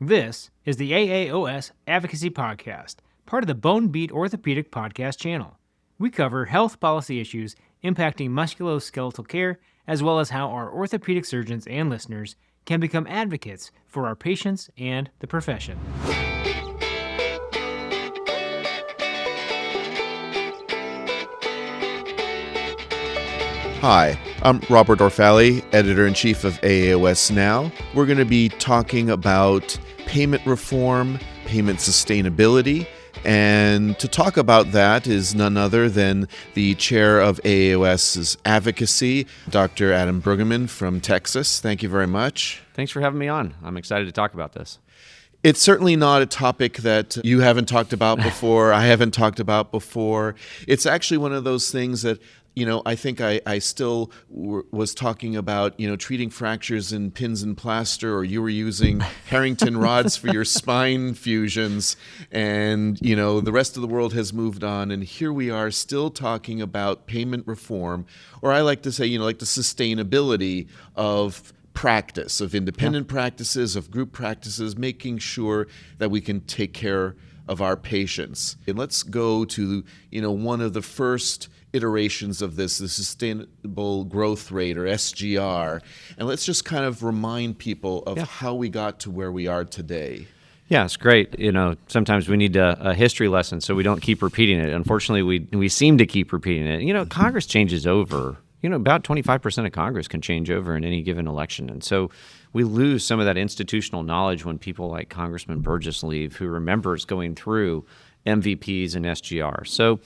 This is the AAOS Advocacy Podcast, part of the Bone Beat Orthopaedic Podcast channel. We cover health policy issues impacting musculoskeletal care, as well as how our orthopedic surgeons and listeners can become advocates for our patients and the profession. Hi, I'm Robert Orfaly, Editor-in-Chief of AAOS Now. We're going to be talking about payment reform, payment sustainability, and to talk about that is none other than the chair of AAOS Advocacy, Dr. Adam Bruggeman from Texas. Thank you very much. Thanks for having me on. I'm excited to talk about this. It's certainly not a topic that you haven't talked about before, I haven't talked about before. It's actually one of those things that I think I still was talking about, treating fractures in pins and plaster, or you were using Harrington rods for your spine fusions, and, the rest of the world has moved on, and here we are still talking about payment reform, or I like to say, like the sustainability of practice, of independent practices, of group practices, making sure that we can take care of our patients. And let's go to, one of the first iterations of this, the sustainable growth rate, or SGR, and let's just kind of remind people of how we got to where we are today. Yeah, it's great. Sometimes we need a history lesson so we don't keep repeating it. Unfortunately, we seem to keep repeating it. Congress changes over. About 25% of Congress can change over in any given election. And so we lose some of that institutional knowledge when people like Congressman Burgess leave, who remembers going through MVPs and SGR. So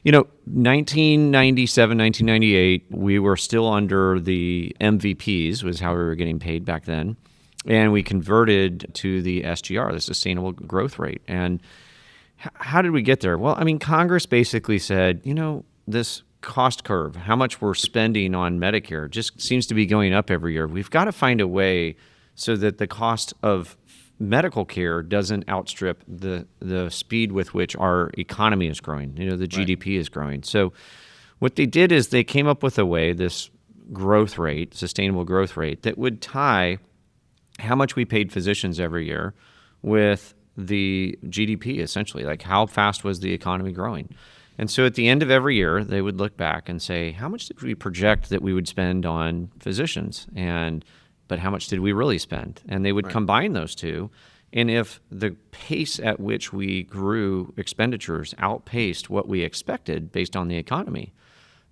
1997, 1998, we were still under the MVPs, was how we were getting paid back then. And we converted to the SGR, the sustainable growth rate. And how did we get there? Well, Congress basically said, this cost curve, how much we're spending on Medicare, just seems to be going up every year. We've got to find a way so that the cost of medical care doesn't outstrip the speed with which our economy is growing. The GDP is growing. So what they did is they came up with a way, this growth rate, sustainable growth rate, that would tie how much we paid physicians every year with the GDP, essentially, like how fast was the economy growing. And so at the end of every year, they would look back and say, how much did we project that we would spend on physicians? But how much did we really spend? And they would combine those two. And if the pace at which we grew expenditures outpaced what we expected based on the economy,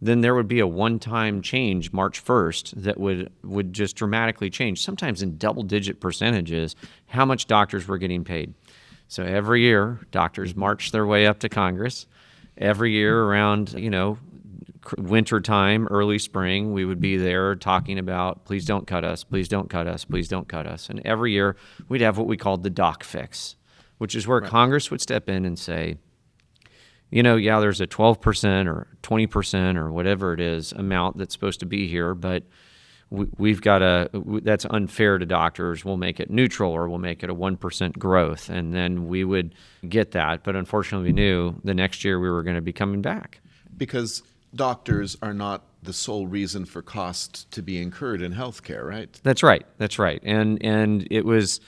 then there would be a one-time change March 1st that would just dramatically change, sometimes in double-digit percentages, how much doctors were getting paid. So every year, doctors march their way up to Congress. Every year around, winter time, early spring, we would be there talking about, please don't cut us, please don't cut us, please don't cut us. And every year we'd have what we called the doc fix, which is where Congress would step in and say, there's a 12% or 20% or whatever it is amount that's supposed to be here, but we've got that's unfair to doctors. We'll make it neutral, or we'll make it a 1% growth. And then we would get that. But unfortunately, we knew the next year we were going to be coming back. Because doctors are not the sole reason for cost to be incurred in healthcare, right? That's right. And it was,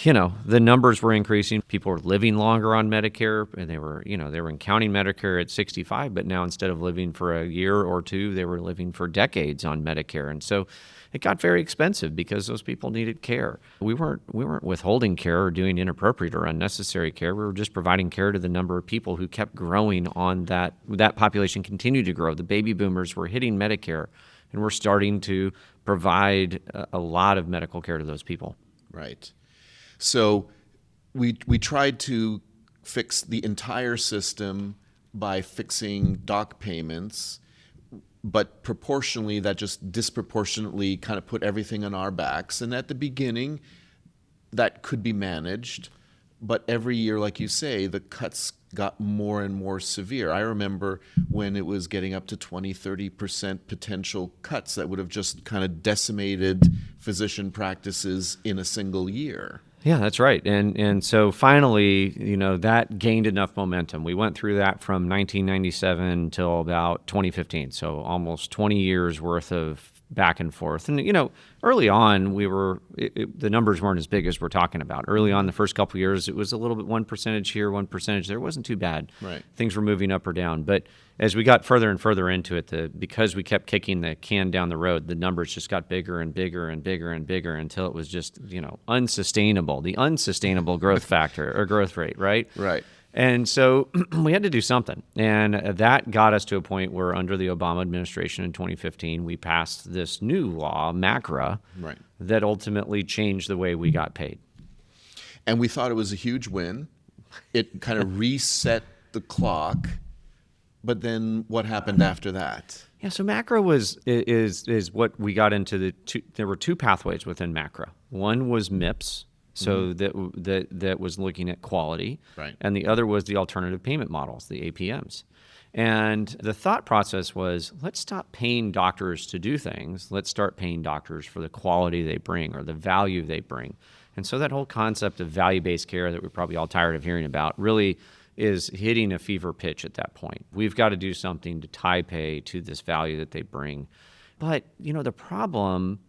the numbers were increasing. People were living longer on Medicare, and they were counting Medicare at 65, but now instead of living for a year or two, they were living for decades on Medicare. And so it got very expensive because those people needed care. We weren't withholding care or doing inappropriate or unnecessary care. We were just providing care to the number of people who kept growing on that population continued to grow. The baby boomers were hitting Medicare, and we're starting to provide a lot of medical care to those people. Right. So we tried to fix the entire system by fixing doc payments, but proportionally that just disproportionately kind of put everything on our backs. And at the beginning, that could be managed, but every year, like you say, the cuts got more and more severe. I remember when it was getting up to 20-30% potential cuts that would have just kind of decimated physician practices in a single year. Yeah, that's right. And so finally, that gained enough momentum. We went through that from 1997 till about 2015. So almost 20 years worth of back and forth. And, early on, the numbers weren't as big as we're talking about. Early on, the first couple of years, it was a little bit 1% here, 1% there. It wasn't too bad. Right. Things were moving up or down. But as we got further and further into it, because we kept kicking the can down the road, the numbers just got bigger and bigger and bigger and bigger until it was just, unsustainable, the unsustainable growth factor or growth rate, right? Right. And so we had to do something. And that got us to a point where under the Obama administration in 2015, we passed this new law, MACRA, Right. that ultimately changed the way we got paid. And we thought it was a huge win. It kind of reset the clock. But then what happened after that? Yeah, so MACRA is what we got into there were two pathways within MACRA. One was MIPS. So that was looking at quality, right. And the other was the alternative payment models, the APMs. And the thought process was, let's stop paying doctors to do things. Let's start paying doctors for the quality they bring or the value they bring. And so that whole concept of value-based care that we're probably all tired of hearing about really is hitting a fever pitch at that point. We've got to do something to tie pay to this value that they bring. But, the problem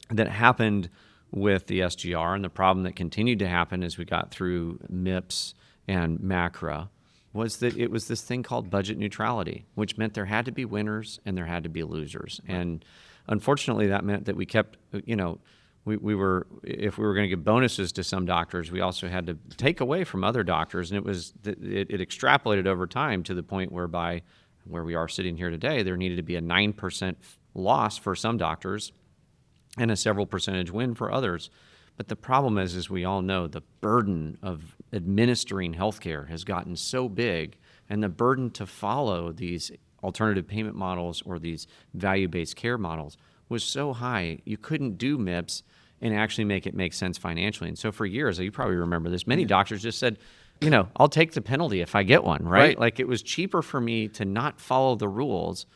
that happened with the SGR and the problem that continued to happen as we got through MIPS and MACRA was that it was this thing called budget neutrality, which meant there had to be winners and there had to be losers. Right. And unfortunately, that meant that we kept, we were, if we were going to give bonuses to some doctors, we also had to take away from other doctors. And it extrapolated over time to the point whereby where we are sitting here today, there needed to be a 9% loss for some doctors and a several percentage win for others. But the problem is, as we all know, the burden of administering healthcare has gotten so big, and the burden to follow these alternative payment models or these value-based care models was so high, you couldn't do MIPS and actually make it make sense financially. And so for years, you probably remember this, many doctors just said, I'll take the penalty if I get one, right? Like it was cheaper for me to not follow the rules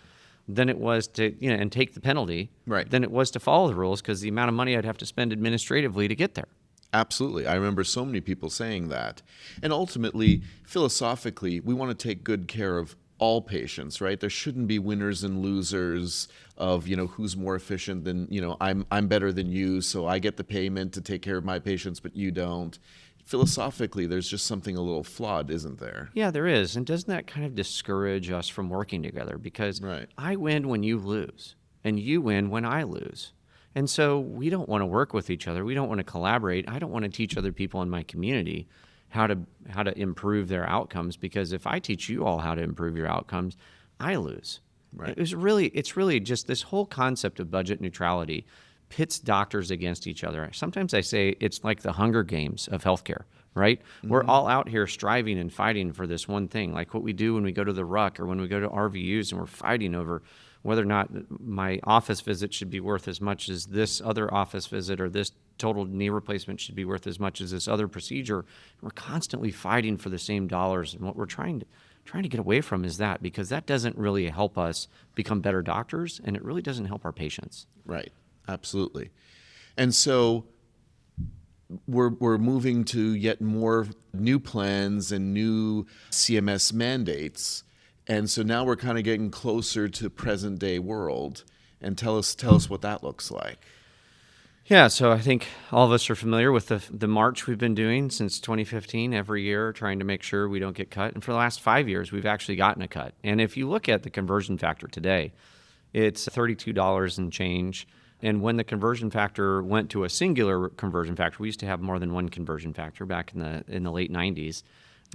than it was to, and take the penalty, right, than it was to follow the rules, because the amount of money I'd have to spend administratively to get there. Absolutely. I remember so many people saying that. And ultimately, philosophically, we want to take good care of all patients, right? There shouldn't be winners and losers of, who's more efficient than, I'm better than you, so I get the payment to take care of my patients, but you don't. Philosophically, there's just something a little flawed, isn't there? Yeah, there is. And doesn't that kind of discourage us from working together? Because right. I win when you lose, and you win when I lose. And so we don't want to work with each other. We don't want to collaborate. I don't want to teach other people in my community how to improve their outcomes, because if I teach you all how to improve your outcomes, I lose. Right. It's really just this whole concept of budget neutrality pits doctors against each other. Sometimes I say it's like the Hunger Games of healthcare, right? Mm-hmm. We're all out here striving and fighting for this one thing, like what we do when we go to the ruck or when we go to RVUs and we're fighting over whether or not my office visit should be worth as much as this other office visit, or this total knee replacement should be worth as much as this other procedure. We're constantly fighting for the same dollars, and what we're trying to get away from is that, because that doesn't really help us become better doctors, and it really doesn't help our patients. Right. Absolutely. And so we're moving to yet more new plans and new CMS mandates. And so now we're kind of getting closer to present day world. And tell us what that looks like. Yeah, so I think all of us are familiar with the march we've been doing since 2015 every year, trying to make sure we don't get cut. And for the last 5 years, we've actually gotten a cut. And if you look at the conversion factor today, it's $32 and change. And when the conversion factor went to a singular conversion factor, we used to have more than one conversion factor back in the late 90s.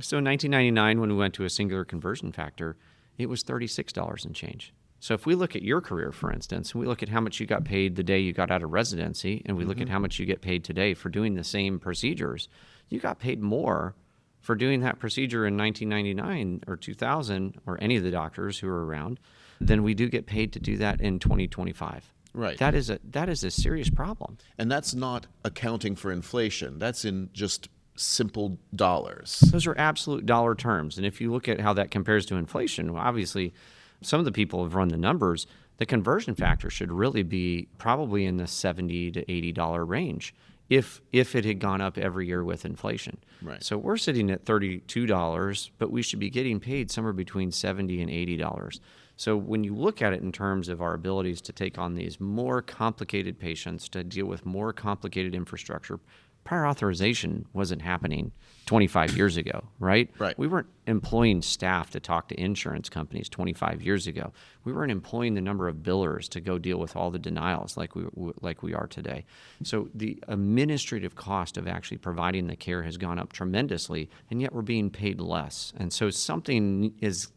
So in 1999, when we went to a singular conversion factor, it was $36 and change. So if we look at your career, for instance, and we look at how much you got paid the day you got out of residency, and we look at how much you get paid today for doing the same procedures, you got paid more for doing that procedure in 1999 or 2000, or any of the doctors who are around, than we do get paid to do that in 2025. Right. That is a serious problem. And that's not accounting for inflation. That's in just simple dollars. Those are absolute dollar terms. And if you look at how that compares to inflation, well, obviously some of the people have run the numbers. The conversion factor should really be probably in the $70 to $80 range if it had gone up every year with inflation. Right. So we're sitting at $32, but we should be getting paid somewhere between $70 and $80. So when you look at it in terms of our abilities to take on these more complicated patients, to deal with more complicated infrastructure, prior authorization wasn't happening 25 years ago, right? Right. We weren't employing staff to talk to insurance companies 25 years ago. We weren't employing the number of billers to go deal with all the denials like we are today. So the administrative cost of actually providing the care has gone up tremendously, and yet we're being paid less. And so something is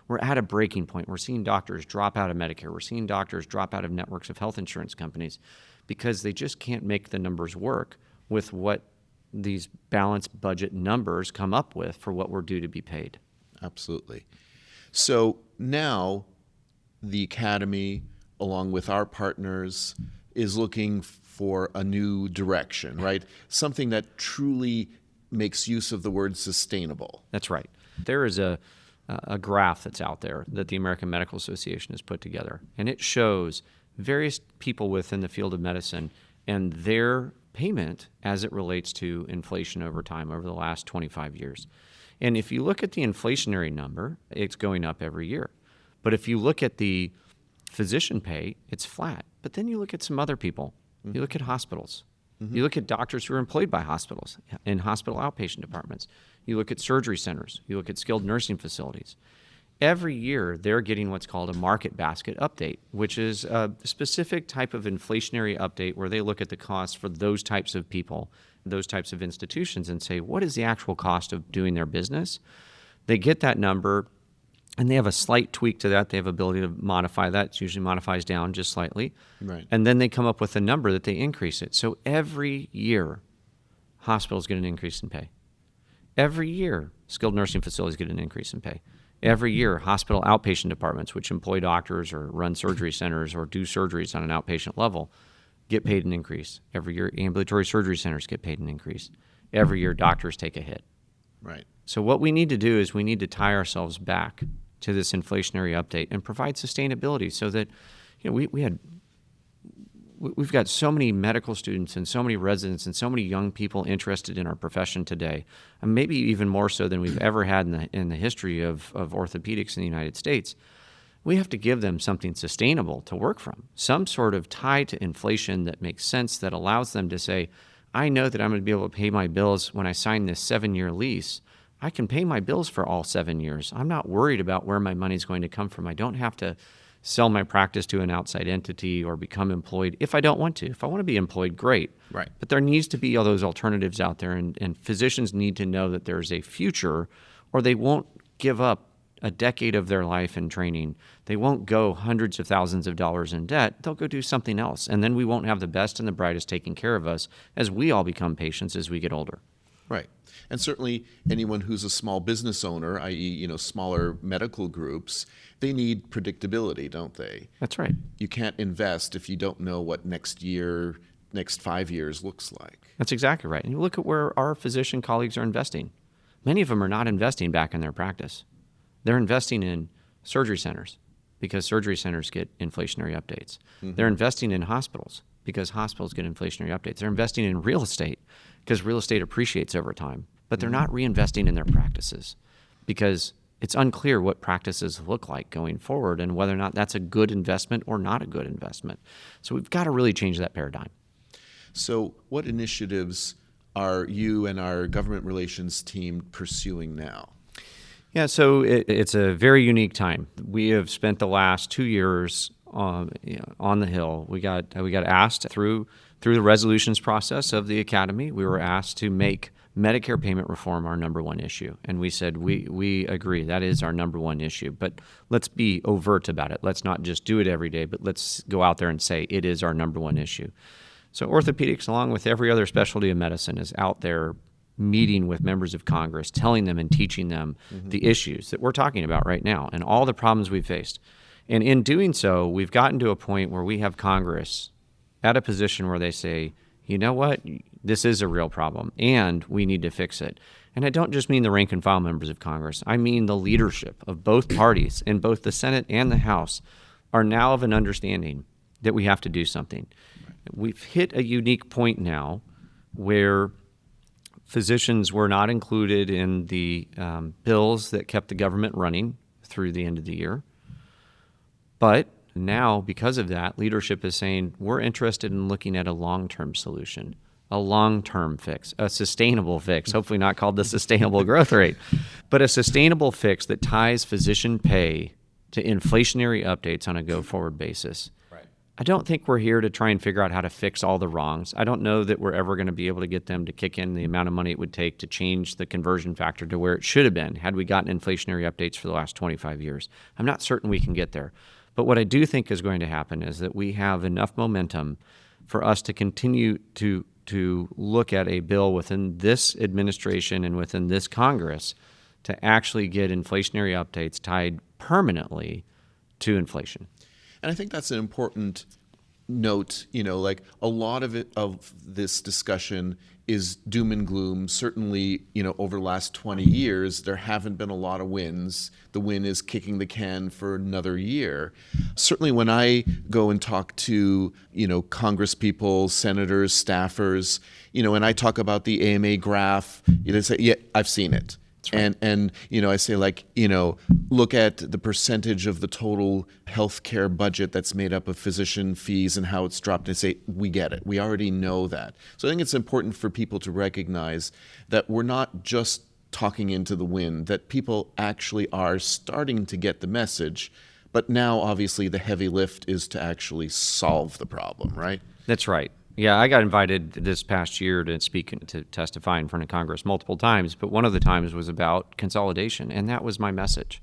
we're at a breaking point. We're seeing doctors drop out of Medicare. We're seeing doctors drop out of networks of health insurance companies because they just can't make the numbers work with what these balanced budget numbers come up with for what we're due to be paid. Absolutely. So now the Academy, along with our partners, is looking for a new direction, right? Something that truly makes use of the word sustainable. That's right. There is a graph that's out there that the American Medical Association has put together, and it shows various people within the field of medicine and their payment as it relates to inflation over time over the last 25 years. And if you look at the inflationary number, it's going up every year. But if you look at the physician pay, it's flat. But then you look at some other people. You look at hospitals. You look at doctors who are employed by hospitals in hospital outpatient departments. You look at surgery centers. You look at skilled nursing facilities. Every year, they're getting what's called a market basket update, which is a specific type of inflationary update where they look at the costs for those types of people, those types of institutions, and say, what is the actual cost of doing their business? They get that number, and they have a slight tweak to that. They have ability to modify that. It usually modifies down just slightly. Right. And then they come up with a number that they increase it. So every year, hospitals get an increase in pay. Every year, skilled nursing facilities get an increase in pay. Every year, hospital outpatient departments, which employ doctors or run surgery centers or do surgeries on an outpatient level, get paid an increase. Every year, ambulatory surgery centers get paid an increase. Every year, doctors take a hit. Right. So what we need to do is we need to tie ourselves back to this inflationary update and provide sustainability so that, we've got so many medical students and so many residents and so many young people interested in our profession today, and maybe even more so than we've ever had in the history of orthopedics in the United States. We have to give them something sustainable to work from, some sort of tie to inflation that makes sense, that allows them to say, I know that I'm going to be able to pay my bills when I sign this 7-year lease. I can pay my bills for all 7 years. I'm not worried about where my money's going to come from. I don't have to sell my practice to an outside entity or become employed if I don't want to. If I want to be employed, great. Right. But there needs to be all those alternatives out there, and physicians need to know that there's a future, or they won't give up a decade of their life in training. They won't go hundreds of thousands of dollars in debt. They'll go do something else. And then we won't have the best and the brightest taking care of us as we all become patients as we get older. Right. And certainly anyone who's a small business owner, i.e., smaller medical groups, they need predictability, don't they? That's right. You can't invest if you don't know what next year, next 5 years looks like. That's exactly right. And you look at where our physician colleagues are investing. Many of them are not investing back in their practice. They're investing in surgery centers because surgery centers get inflationary updates. They're investing in hospitals because hospitals get inflationary updates. They're investing in real estate because real estate appreciates over time. But they're not reinvesting in their practices because it's unclear what practices look like going forward and whether or not that's a good investment or not a good investment. So we've got to really change that paradigm. So what initiatives are you and our government relations team pursuing now? Yeah, so it's a very unique time. We have spent the last 2 years on the Hill. We got asked through the resolutions process of the Academy. We were asked to make Medicare payment reform our number one issue. And we said, we agree, that is our number one issue. But let's be overt about it. Let's not just do it every day, but let's go out there and say it is our number one issue. So orthopedics, along with every other specialty of medicine, is out there meeting with members of Congress, telling them and teaching them the issues that we're talking about right now and all the problems we've faced. And in doing so, we've gotten to a point where we have Congress at a position where they say, you know what, this is a real problem and we need to fix it. And I don't just mean the rank and file members of Congress. I mean the leadership of both parties in both the Senate and the House are now of an understanding that we have to do something. We've hit a unique point now where physicians were not included in the bills that kept the government running through the end of the year. But now, because of that, leadership is saying we're interested in looking at a long-term solution, a long-term fix, a sustainable fix, hopefully not called the sustainable growth rate, but a sustainable fix that ties physician pay to inflationary updates on a go-forward basis. Right. I don't think we're here to try and figure out how to fix all the wrongs. I don't know that we're ever going to be able to get them to kick in the amount of money it would take to change the conversion factor to where it should have been had we gotten inflationary updates for the last 25 years. I'm not certain we can get there. But what I do think is going to happen is that we have enough momentum for us to continue to look at a bill within this administration and within this Congress to actually get inflationary updates tied permanently to inflation. And I think that's an important note. Like a lot of this discussion is doom and gloom. Certainly, over the last 20 years, there haven't been a lot of wins. The win is kicking the can for another year. Certainly when I go and talk to, Congress people, senators, staffers, and I talk about the AMA graph, they say, yeah, I've seen it. Right. And I say, look at the percentage of the total healthcare budget that's made up of physician fees and how it's dropped. And say, we get it. We already know that. So I think it's important for people to recognize that we're not just talking into the wind, that people actually are starting to get the message. But now, obviously, the heavy lift is to actually solve the problem, right? That's right. Yeah, I got invited this past year to speak and to testify in front of Congress multiple times, but one of the times was about consolidation, and that was my message.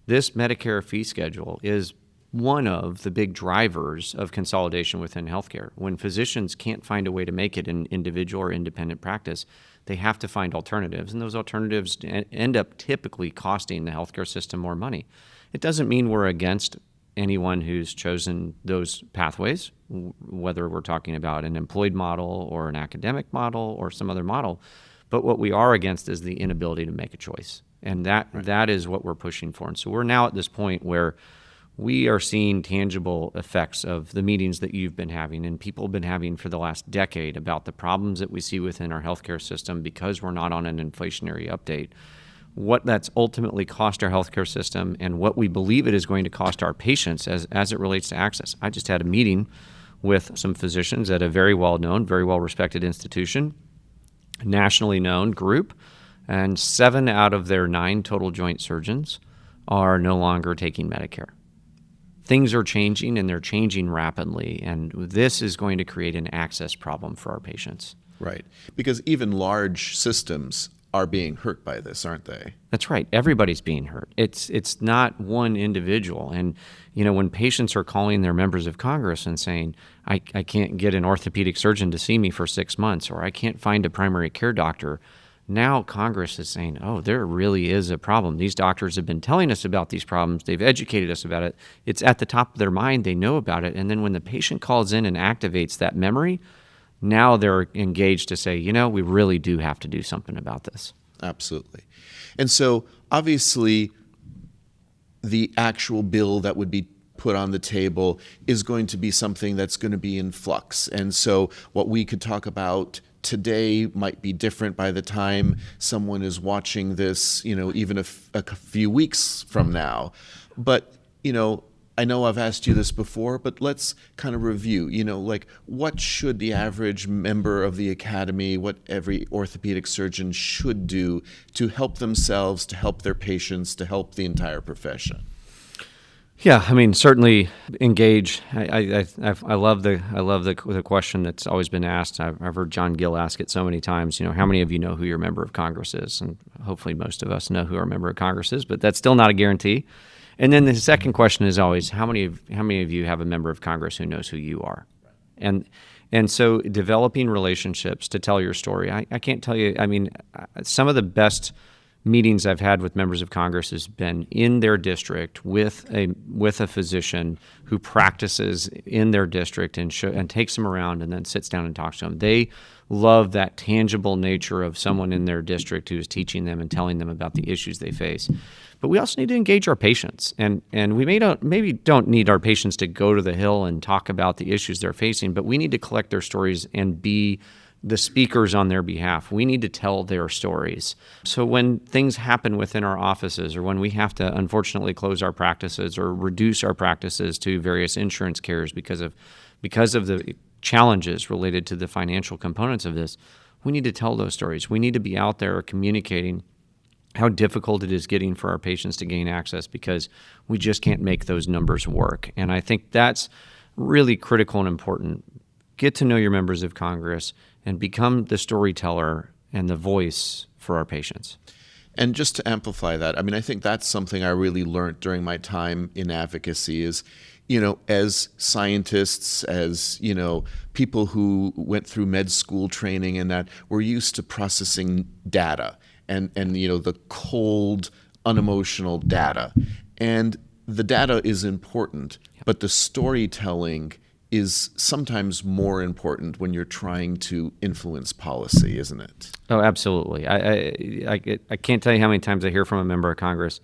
This Medicare fee schedule is one of the big drivers of consolidation within healthcare. When physicians can't find a way to make it in individual or independent practice, they have to find alternatives, and those alternatives end up typically costing the healthcare system more money. It doesn't mean we're against anyone who's chosen those pathways, whether we're talking about an employed model or an academic model or some other model. But what we are against is the inability to make a choice. And that is what we're pushing for. And so we're now at this point where we are seeing tangible effects of the meetings that you've been having and people have been having for the last decade about the problems that we see within our healthcare system because we're not on an inflationary update. What that's ultimately cost our healthcare system and what we believe it is going to cost our patients as it relates to access. I just had a meeting with some physicians at a very well-known, very well-respected institution, nationally known group, and 7 out of their 9 total joint surgeons are no longer taking Medicare. Things are changing, and they're changing rapidly, and this is going to create an access problem for our patients. Right, because even large systems are being hurt by this, aren't they? That's right. Everybody's being hurt. It's not one individual. And, when patients are calling their members of Congress and saying, I can't get an orthopedic surgeon to see me for 6 months, or I can't find a primary care doctor, now Congress is saying, oh, there really is a problem. These doctors have been telling us about these problems. They've educated us about it. It's at the top of their mind. They know about it. And then when the patient calls in and activates that memory, now they're engaged to say, we really do have to do something about this. Absolutely. And so obviously the actual bill that would be put on the table is going to be something that's going to be in flux. And so what we could talk about today might be different by the time someone is watching this, even a few weeks from now. But, I know I've asked you this before, but let's kind of review, what should the average member of the academy, what every orthopedic surgeon should do to help themselves, to help their patients, to help the entire profession? Yeah, certainly engage. I love the question that's always been asked. I've heard John Gill ask it so many times. How many of you know who your member of Congress is? And hopefully most of us know who our member of Congress is, but that's still not a guarantee. And then the second question is always, how many of you have a member of Congress who knows who you are? And so developing relationships to tell your story. I can't tell you, some of the best meetings I've had with members of Congress has been in their district with a physician who practices in their district and takes them around and then sits down and talks to them. They love that tangible nature of someone in their district who is teaching them and telling them about the issues they face. But we also need to engage our patients, and we maybe don't need our patients to go to the Hill and talk about the issues they're facing, but we need to collect their stories and be the speakers on their behalf. We need to tell their stories. So when things happen within our offices, or when we have to unfortunately close our practices or reduce our practices to various insurance carriers because of the challenges related to the financial components of this, we need to tell those stories. We need to be out there communicating how difficult it is getting for our patients to gain access, because we just can't make those numbers work. And I think that's really critical and important. Get to know your members of Congress and become the storyteller and the voice for our patients. And just to amplify that, I mean, I think that's something I really learned during my time in advocacy is, as scientists, as, people who went through med school training and that, we're used to processing data and the cold, unemotional data. And the data is important, but the storytelling is sometimes more important when you're trying to influence policy, isn't it? Oh, absolutely. I can't tell you how many times I hear from a member of Congress,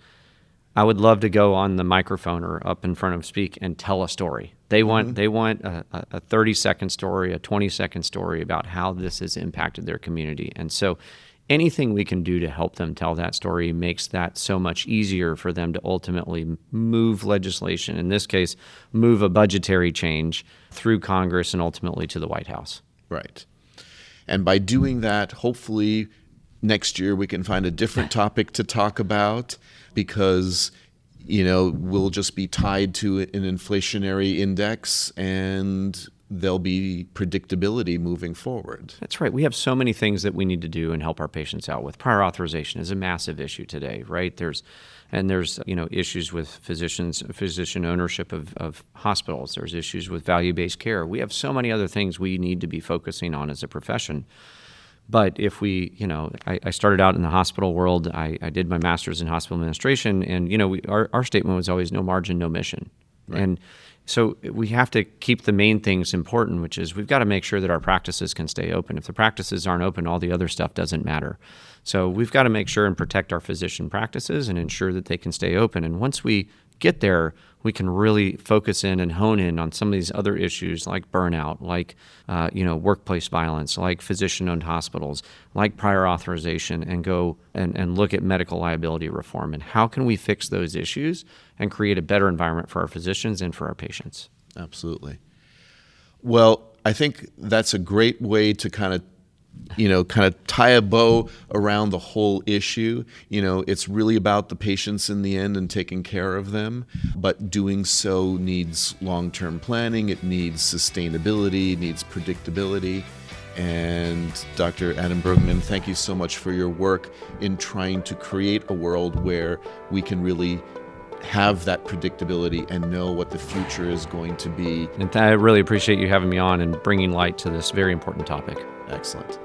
I would love to go on the microphone or up in front of speak and tell a story. They want a 30-second story, a 20-second story about how this has impacted their community. And so anything we can do to help them tell that story makes that so much easier for them to ultimately move legislation, in this case, move a budgetary change through Congress and ultimately to the White House. Right. And by doing that, hopefully next year we can find a different topic to talk about, because we'll just be tied to an inflationary index and there'll be predictability moving forward. That's right. We have so many things that we need to do and help our patients out with. Prior authorization is a massive issue today, right? There's issues with physician ownership of hospitals. There's issues with value-based care. We have so many other things we need to be focusing on as a profession. But if we, I started out in the hospital world. I did my master's in hospital administration, and our statement was always no margin, no mission. Right. And so we have to keep the main things important, which is we've got to make sure that our practices can stay open. If the practices aren't open, all the other stuff doesn't matter. So we've got to make sure and protect our physician practices and ensure that they can stay open. And once we get there, we can really focus in and hone in on some of these other issues like burnout, like workplace violence, like physician-owned hospitals, like prior authorization, and go and look at medical liability reform. And how can we fix those issues and create a better environment for our physicians and for our patients? Absolutely. Well, I think that's a great way to kind of tie a bow around the whole issue. It's really about the patients in the end and taking care of them, but doing so needs long-term planning, it needs sustainability, it needs predictability. And Dr. Adam Bruggeman, thank you so much for your work in trying to create a world where we can really have that predictability and know what the future is going to be. And I really appreciate you having me on and bringing light to this very important topic. Excellent.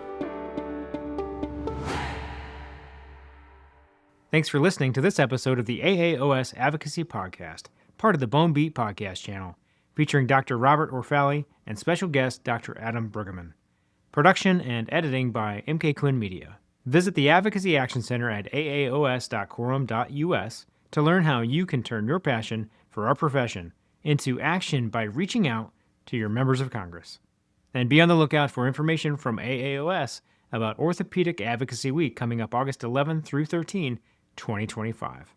Thanks for listening to this episode of the AAOS Advocacy Podcast, part of the Bone Beat Podcast channel, featuring Dr. Robert Orfaly and special guest Dr. Adam Bruggeman. Production and editing by MK Quinn Media. Visit the Advocacy Action Center at aaos.quorum.us to learn how you can turn your passion for our profession into action by reaching out to your members of Congress. And be on the lookout for information from AAOS about Orthopaedic Advocacy Week coming up August 11 through 13, 2025.